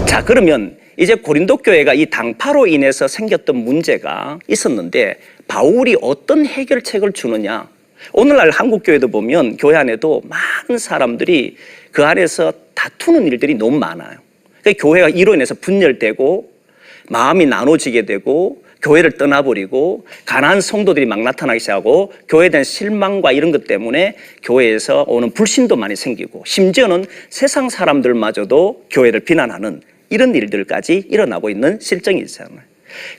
자, 그러면 이제 고린도 교회가 이 당파로 인해서 생겼던 문제가 있었는데 바울이 어떤 해결책을 주느냐. 오늘날 한국 교회도 보면 교회 안에도 많은 사람들이 그 안에서 다투는 일들이 너무 많아요. 그러니까 교회가 이로 인해서 분열되고 마음이 나눠지게 되고 교회를 떠나버리고 가난한 성도들이 막 나타나기 시작하고 교회에 대한 실망과 이런 것 때문에 교회에서 오는 불신도 많이 생기고 심지어는 세상 사람들마저도 교회를 비난하는 이런 일들까지 일어나고 있는 실정이 있잖아요.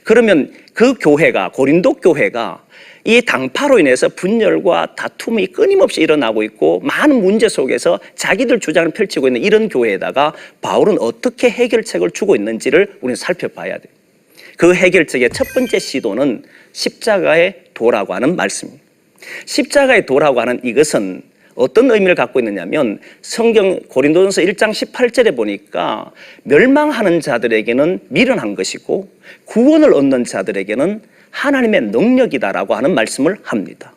그러면 그 교회가, 고린도 교회가 이 당파로 인해서 분열과 다툼이 끊임없이 일어나고 있고 많은 문제 속에서 자기들 주장을 펼치고 있는 이런 교회에다가 바울은 어떻게 해결책을 주고 있는지를 우리는 살펴봐야 돼요. 그 해결책의 첫 번째 시도는 십자가의 도라고 하는 말씀입니다. 십자가의 도라고 하는 이것은 어떤 의미를 갖고 있느냐면 성경 고린도전서 1장 18절에 보니까 멸망하는 자들에게는 미련한 것이고 구원을 얻는 자들에게는 하나님의 능력이다라고 하는 말씀을 합니다.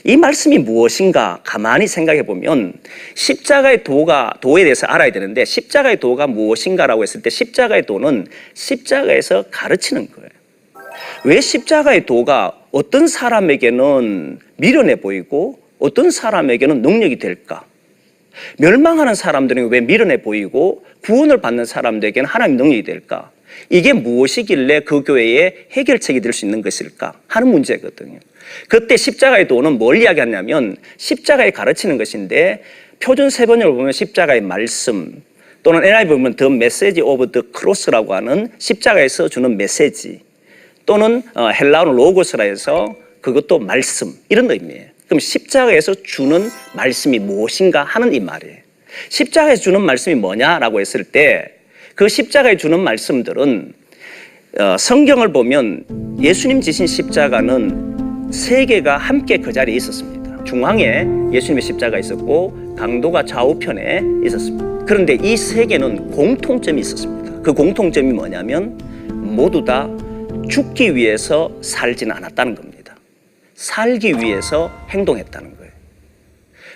이 말씀이 무엇인가 가만히 생각해 보면 십자가의 도에 대해서 알아야 되는데 십자가의 도가 무엇인가라고 했을 때 십자가의 도는 십자가에서 가르치는 거예요. 왜 십자가의 도가 어떤 사람에게는 미련해 보이고 어떤 사람에게는 능력이 될까? 멸망하는 사람들은 왜 미련해 보이고 구원을 받는 사람들에게는 하나님의 능력이 될까? 이게 무엇이길래 그 교회의 해결책이 될 수 있는 것일까 하는 문제거든요. 그때 십자가의 도는 뭘 이야기하냐면 십자가에 가르치는 것인데 표준 세 번역을 보면 십자가의 말씀 또는 NIV 보면 The Message of the Cross라고 하는 십자가에서 주는 메시지 또는 헬라어는 로고스라 해서 그것도 말씀 이런 의미예요. 그럼 십자가에서 주는 말씀이 무엇인가 하는 이 말이에요. 십자가에서 주는 말씀이 뭐냐라고 했을 때 그 십자가에 주는 말씀들은 성경을 보면 예수님 지신 십자가는 세 개가 함께 그 자리에 있었습니다. 중앙에 예수님의 십자가 있었고 강도가 좌우편에 있었습니다. 그런데 이 세 개는 공통점이 있었습니다. 그 공통점이 뭐냐면 모두 다 죽기 위해서 살지는 않았다는 겁니다. 살기 위해서 행동했다는 거예요.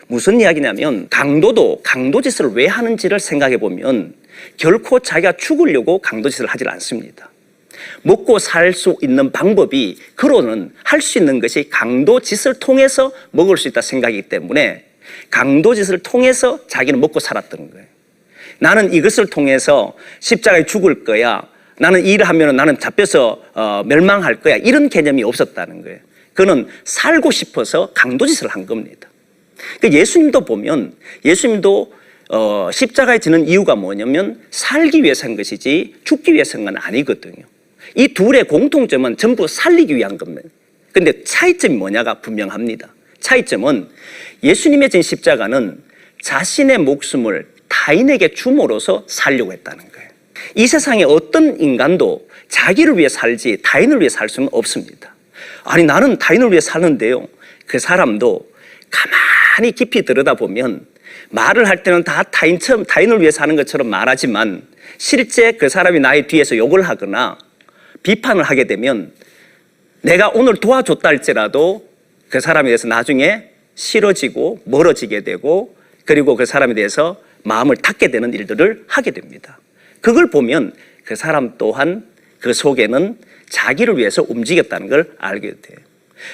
무슨 이야기냐면 강도도 강도짓을 왜 하는지를 생각해 보면 결코 자기가 죽으려고 강도짓을 하질 않습니다. 먹고 살 수 있는 방법이 그로는 할 수 있는 것이 강도짓을 통해서 먹을 수 있다 생각이기 때문에 강도짓을 통해서 자기는 먹고 살았던 거예요. 나는 이것을 통해서 십자가에 죽을 거야. 나는 이 일을 하면 나는 잡혀서 멸망할 거야. 이런 개념이 없었다는 거예요. 그는 살고 싶어서 강도짓을 한 겁니다. 그러니까 예수님도 보면 예수님도 십자가에 지는 이유가 뭐냐면 살기 위해서 한 것이지 죽기 위해서 한 건 아니거든요. 이 둘의 공통점은 전부 살리기 위한 겁니다. 그런데 차이점이 뭐냐가 분명합니다. 차이점은 예수님의 진 십자가는 자신의 목숨을 타인에게 줌으로써 살려고 했다는 거예요. 이 세상에 어떤 인간도 자기를 위해 살지 타인을 위해 살 수는 없습니다. 아니 나는 타인을 위해 사는데요. 그 사람도 가만히 깊이 들여다보면 말을 할 때는 다 타인을 위해 사는 것처럼 말하지만 실제 그 사람이 나의 뒤에서 욕을 하거나 비판을 하게 되면 내가 오늘 도와줬다 할지라도 그 사람에 대해서 나중에 싫어지고 멀어지게 되고 그리고 그 사람에 대해서 마음을 닫게 되는 일들을 하게 됩니다. 그걸 보면 그 사람 또한 그 속에는 자기를 위해서 움직였다는 걸 알게 돼요.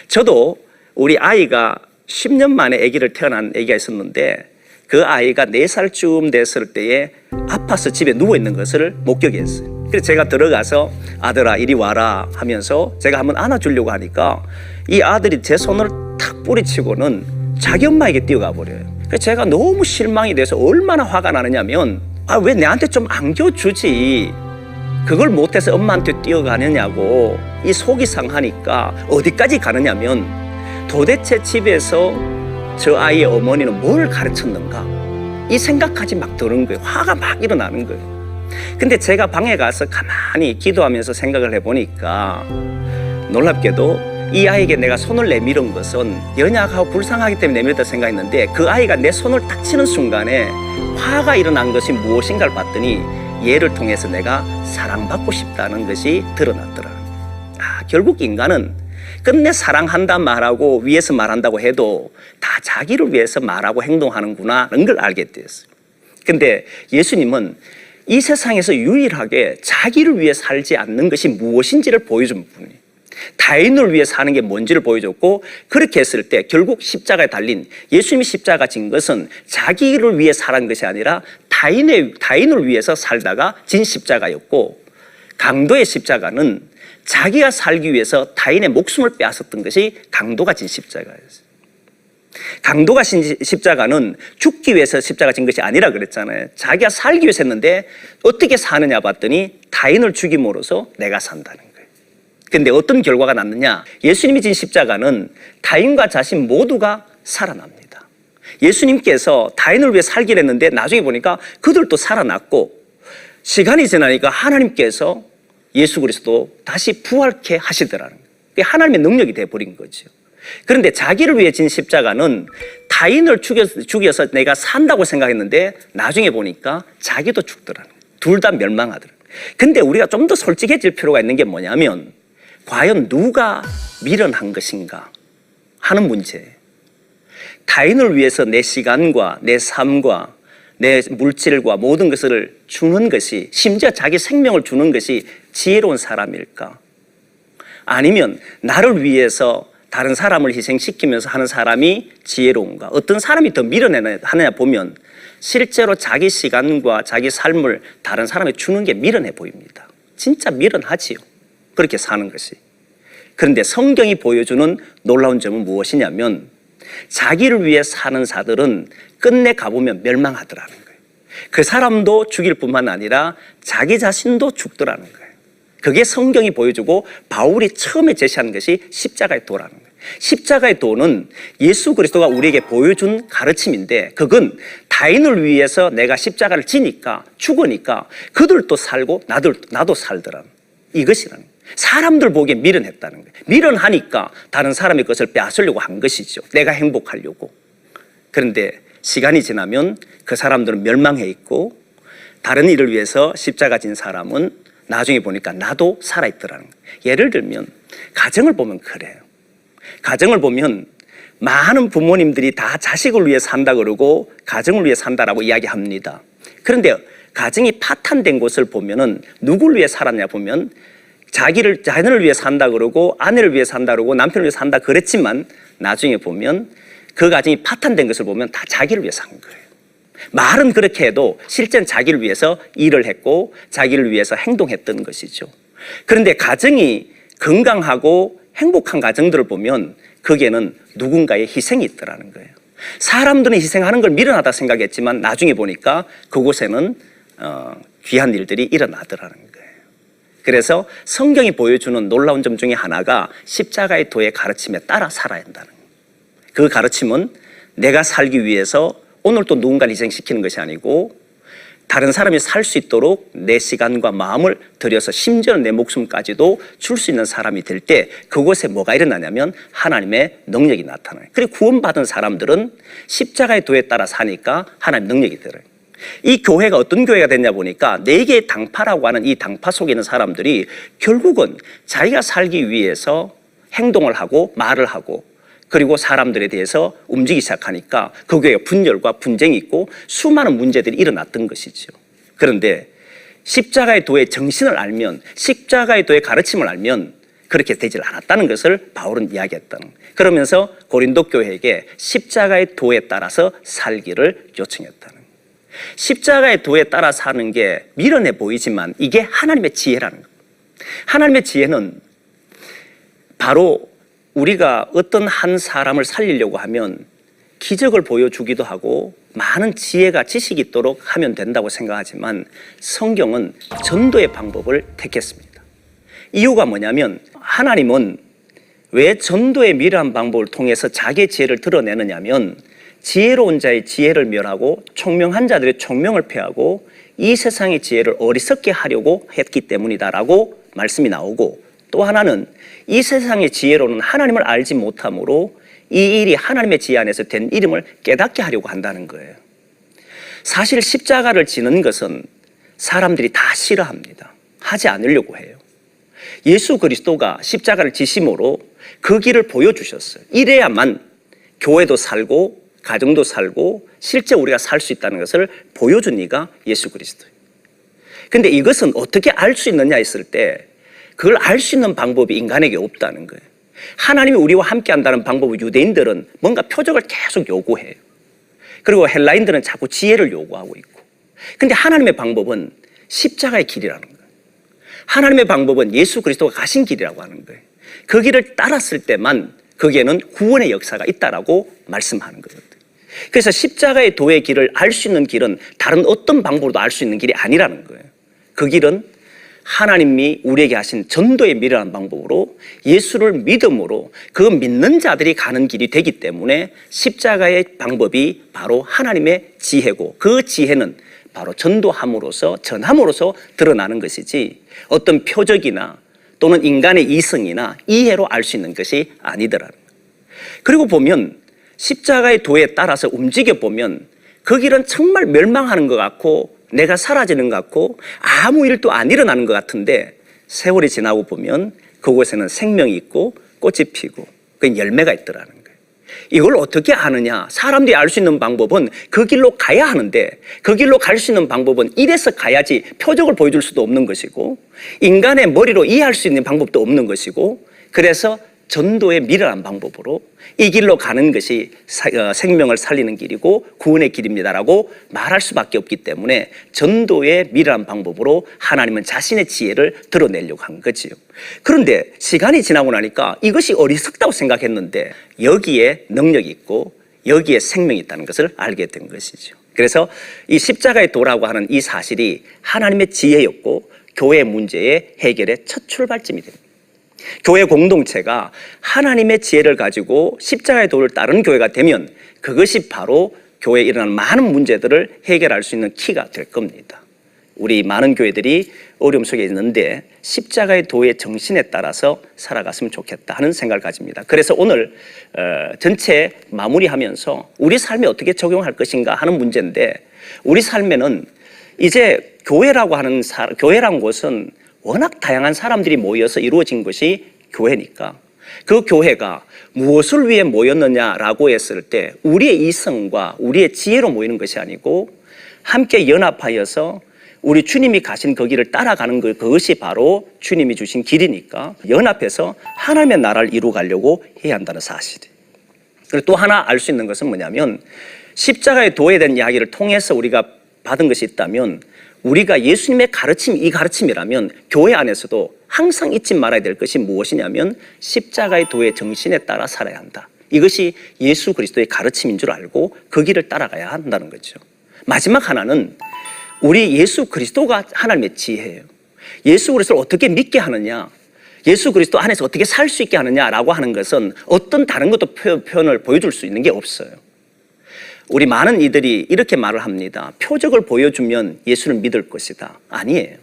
저도 우리 아이가 10년 만에 아기를 태어난 아기가 있었는데 그 아이가 4살쯤 됐을 때에 아파서 집에 누워있는 것을 목격했어요. 그래서 제가 들어가서 아들아 이리 와라 하면서 제가 한번 안아주려고 하니까 이 아들이 제 손을 탁 뿌리치고는 자기 엄마에게 뛰어가 버려요. 그래서 제가 너무 실망이 돼서 얼마나 화가 나느냐면 왜 내한테 좀 안겨주지 그걸 못해서 엄마한테 뛰어가느냐고 이 속이 상하니까 어디까지 가느냐면 도대체 집에서 저 아이의 어머니는 뭘 가르쳤는가 이 생각까지 막 드는 거예요. 화가 막 일어나는 거예요. 근데 제가 방에 가서 가만히 기도하면서 생각을 해보니까 놀랍게도 이 아이에게 내가 손을 내밀은 것은 연약하고 불쌍하기 때문에 내밀었다 생각했는데 그 아이가 내 손을 딱 치는 순간에 화가 일어난 것이 무엇인가를 봤더니 얘를 통해서 내가 사랑받고 싶다는 것이 드러났더라. 결국 인간은 끝내 사랑한다 말하고 위해서 말한다고 해도 다 자기를 위해서 말하고 행동하는구나 하는 걸 알게 되었어요. 근데 예수님은 이 세상에서 유일하게 자기를 위해 살지 않는 것이 무엇인지를 보여준 분이에요. 타인을 위해 사는 게 뭔지를 보여줬고, 그렇게 했을 때 결국 십자가에 달린 예수님이 십자가 진 것은 자기를 위해 살은 것이 아니라 타인을 위해서 살다가 진 십자가였고, 강도의 십자가는 자기가 살기 위해서 타인의 목숨을 빼앗았던 것이 강도가 진 십자가였어요. 강도가 진 십자가는 죽기 위해서 십자가 진 것이 아니라 그랬잖아요. 자기가 살기 위해서 했는데 어떻게 사느냐 봤더니 타인을 죽임으로써 내가 산다는 거예요. 근데 어떤 결과가 났느냐? 예수님이 진 십자가는 타인과 자신 모두가 살아납니다. 예수님께서 타인을 위해 살기를 했는데 나중에 보니까 그들도 살아났고, 시간이 지나니까 하나님께서 예수 그리스도 다시 부활케 하시더라는 거예요. 그게 하나님의 능력이 되어버린 거죠. 그런데 자기를 위해 진 십자가는 타인을 죽여서 내가 산다고 생각했는데 나중에 보니까 자기도 죽더라는 거예요. 둘 다 멸망하더라고요. 근데 우리가 좀 더 솔직해질 필요가 있는 게 뭐냐면, 과연 누가 미련한 것인가 하는 문제예요. 타인을 위해서 내 시간과 내 삶과 내 물질과 모든 것을 주는 것이, 심지어 자기 생명을 주는 것이 지혜로운 사람일까? 아니면 나를 위해서 다른 사람을 희생시키면서 하는 사람이 지혜로운가? 어떤 사람이 더 미련하느냐 보면 실제로 자기 시간과 자기 삶을 다른 사람에게 주는 게 미련해 보입니다. 진짜 미련하지요, 그렇게 사는 것이. 그런데 성경이 보여주는 놀라운 점은 무엇이냐면, 자기를 위해 사는 자들은 끝내 가보면 멸망하더라는 거예요. 그 사람도 죽일 뿐만 아니라 자기 자신도 죽더라는 거예요. 그게 성경이 보여주고 바울이 처음에 제시한 것이 십자가의 도라는 거예요. 십자가의 도는 예수 그리스도가 우리에게 보여준 가르침인데, 그건 타인을 위해서 내가 십자가를 지니까, 죽으니까 그들도 살고 나도 살더라는, 이것이라는 거예요. 사람들 보기에 미련했다는 거예요. 미련하니까 다른 사람의 것을 빼앗으려고 한 것이죠. 내가 행복하려고. 그런데 시간이 지나면 그 사람들은 멸망해 있고, 다른 일을 위해서 십자가 진 사람은 나중에 보니까 나도 살아있더라는 거예요. 예를 들면 가정을 보면 그래요. 가정을 보면 많은 부모님들이 다 자식을 위해 산다 그러고 가정을 위해 산다라고 이야기합니다. 그런데 가정이 파탄된 곳을 보면은 누구를 위해 살았냐 보면 자녀를 위해 산다 그러고 아내를 위해 산다 그러고 남편을 위해 산다 그랬지만 나중에 보면 그 가정이 파탄된 것을 보면 다 자기를 위해 산 거예요. 말은 그렇게 해도 실제는 자기를 위해서 일을 했고 자기를 위해서 행동했던 것이죠. 그런데 가정이 건강하고 행복한 가정들을 보면 거기에는 누군가의 희생이 있더라는 거예요. 사람들은 희생하는 걸 미련하다 생각했지만 나중에 보니까 그곳에는 귀한 일들이 일어나더라는 거예요. 그래서 성경이 보여주는 놀라운 점 중에 하나가 십자가의 도의 가르침에 따라 살아야 한다는 거예요. 그 가르침은 내가 살기 위해서 오늘 또 누군가를 희생시키는 것이 아니고 다른 사람이 살 수 있도록 내 시간과 마음을 들여서 심지어 내 목숨까지도 줄 수 있는 사람이 될 때 그곳에 뭐가 일어나냐면 하나님의 능력이 나타나요. 그리고 구원받은 사람들은 십자가의 도에 따라 사니까 하나님의 능력이 들어요. 이 교회가 어떤 교회가 됐냐 보니까 4개의 당파라고 하는 이 당파 속에 있는 사람들이 결국은 자기가 살기 위해서 행동을 하고 말을 하고 그리고 사람들에 대해서 움직이기 시작하니까 그 교회가 분열과 분쟁이 있고 수많은 문제들이 일어났던 것이죠. 그런데 십자가의 도의 정신을 알면, 십자가의 도의 가르침을 알면 그렇게 되질 않았다는 것을 바울은 이야기했다는 거예요. 그러면서 고린도 교회에게 십자가의 도에 따라서 살기를 요청했다는 거예요. 십자가의 도에 따라 사는 게 미련해 보이지만 이게 하나님의 지혜라는 거예요. 하나님의 지혜는 바로 우리가 어떤 한 사람을 살리려고 하면 기적을 보여주기도 하고 많은 지혜가 지식이 있도록 하면 된다고 생각하지만 성경은 전도의 방법을 택했습니다. 이유가 뭐냐면 하나님은 왜 전도의 미련한 방법을 통해서 자기의 지혜를 드러내느냐면 지혜로운 자의 지혜를 멸하고 총명한 자들의 총명을 폐하고 이 세상의 지혜를 어리석게 하려고 했기 때문이다라고 말씀이 나오고, 또 하나는 이 세상의 지혜로는 하나님을 알지 못함으로 이 일이 하나님의 지혜 안에서 된 이름을 깨닫게 하려고 한다는 거예요. 사실 십자가를 지는 것은 사람들이 다 싫어합니다. 하지 않으려고 해요. 예수 그리스도가 십자가를 지심으로 그 길을 보여주셨어요. 이래야만 교회도 살고 가정도 살고 실제 우리가 살 수 있다는 것을 보여준 이가 예수 그리스도예요. 근데 이것은 어떻게 알 수 있느냐 했을 때 그걸 알 수 있는 방법이 인간에게 없다는 거예요. 하나님이 우리와 함께 한다는 방법을 유대인들은 뭔가 표적을 계속 요구해요. 그리고 헬라인들은 자꾸 지혜를 요구하고 있고. 근데 하나님의 방법은 십자가의 길이라는 거예요. 하나님의 방법은 예수 그리스도가 가신 길이라고 하는 거예요. 그 길을 따랐을 때만 거기에는 구원의 역사가 있다라고 말씀하는 거거든요. 그래서 십자가의 도의 길을 알 수 있는 길은 다른 어떤 방법으로도 알 수 있는 길이 아니라는 거예요. 그 길은 하나님이 우리에게 하신 전도의 미라는 방법으로 예수를 믿음으로 그 믿는 자들이 가는 길이 되기 때문에 십자가의 방법이 바로 하나님의 지혜고, 그 지혜는 바로 전도함으로써, 전함으로써 드러나는 것이지 어떤 표적이나 또는 인간의 이성이나 이해로 알 수 있는 것이 아니더라는 거예요. 그리고 보면 십자가의 도에 따라서 움직여 보면 그 길은 정말 멸망하는 것 같고 내가 사라지는 것 같고 아무 일도 안 일어나는 것 같은데 세월이 지나고 보면 그곳에는 생명이 있고 꽃이 피고 그 열매가 있더라는 거예요. 이걸 어떻게 아느냐? 사람들이 알 수 있는 방법은 그 길로 가야 하는데 그 길로 갈 수 있는 방법은 이래서 가야지 표적을 보여줄 수도 없는 것이고 인간의 머리로 이해할 수 있는 방법도 없는 것이고 그래서 전도의 미련한 방법으로 이 길로 가는 것이 생명을 살리는 길이고 구원의 길입니다라고 말할 수밖에 없기 때문에 전도의 미련한 방법으로 하나님은 자신의 지혜를 드러내려고 한 거지요. 그런데 시간이 지나고 나니까 이것이 어리석다고 생각했는데 여기에 능력이 있고 여기에 생명이 있다는 것을 알게 된 것이죠. 그래서 이 십자가의 도라고 하는 이 사실이 하나님의 지혜였고 교회 문제의 해결의 첫 출발점이 됩니다. 교회 공동체가 하나님의 지혜를 가지고 십자가의 도를 따르는 교회가 되면 그것이 바로 교회에 일어나는 많은 문제들을 해결할 수 있는 키가 될 겁니다. 우리 많은 교회들이 어려움 속에 있는데 십자가의 도의 정신에 따라서 살아갔으면 좋겠다 하는 생각을 가집니다. 그래서 오늘 전체 마무리하면서 우리 삶에 어떻게 적용할 것인가 하는 문제인데 우리 삶에는 이제 교회라는 곳은 워낙 다양한 사람들이 모여서 이루어진 것이 교회니까 그 교회가 무엇을 위해 모였느냐라고 했을 때 우리의 이성과 우리의 지혜로 모이는 것이 아니고 함께 연합하여서 우리 주님이 가신 그 길을 따라가는 것, 그것이 바로 주님이 주신 길이니까 연합해서 하나님의 나라를 이루어가려고 해야 한다는 사실이에요. 그리고 또 하나 알 수 있는 것은 뭐냐면 십자가의 도에 대한 이야기를 통해서 우리가 받은 것이 있다면 우리가 예수님의 가르침, 이 가르침이라면 교회 안에서도 항상 잊지 말아야 될 것이 무엇이냐면 십자가의 도의 정신에 따라 살아야 한다. 이것이 예수 그리스도의 가르침인 줄 알고 그 길을 따라가야 한다는 거죠. 마지막 하나는 우리 예수 그리스도가 하나님의 지혜예요. 예수 그리스도를 어떻게 믿게 하느냐, 예수 그리스도 안에서 어떻게 살 수 있게 하느냐라고 하는 것은 어떤 다른 것도 표현을 보여줄 수 있는 게 없어요. 우리 많은 이들이 이렇게 말을 합니다. 표적을 보여주면 예수를 믿을 것이다. 아니에요.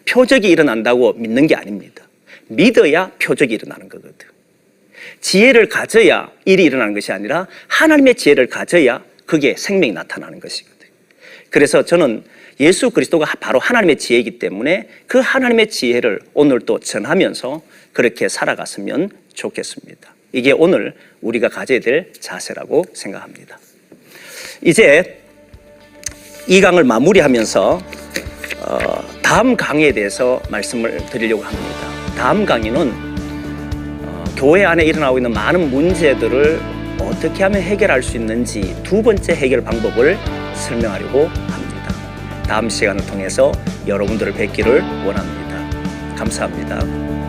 표적이 일어난다고 믿는 게 아닙니다. 믿어야 표적이 일어나는 거거든. 지혜를 가져야 일이 일어나는 것이 아니라 하나님의 지혜를 가져야 그게 생명이 나타나는 것이거든. 그래서 저는 예수 그리스도가 바로 하나님의 지혜이기 때문에 그 하나님의 지혜를 오늘 또 전하면서 그렇게 살아갔으면 좋겠습니다. 이게 오늘 우리가 가져야 될 자세라고 생각합니다. 이제 이 강을 마무리하면서 다음 강의에 대해서 말씀을 드리려고 합니다. 다음 강의는 교회 안에 일어나고 있는 많은 문제들을 어떻게 하면 해결할 수 있는지 두 번째 해결 방법을 설명하려고 합니다. 다음 시간을 통해서 여러분들을 뵙기를 원합니다. 감사합니다.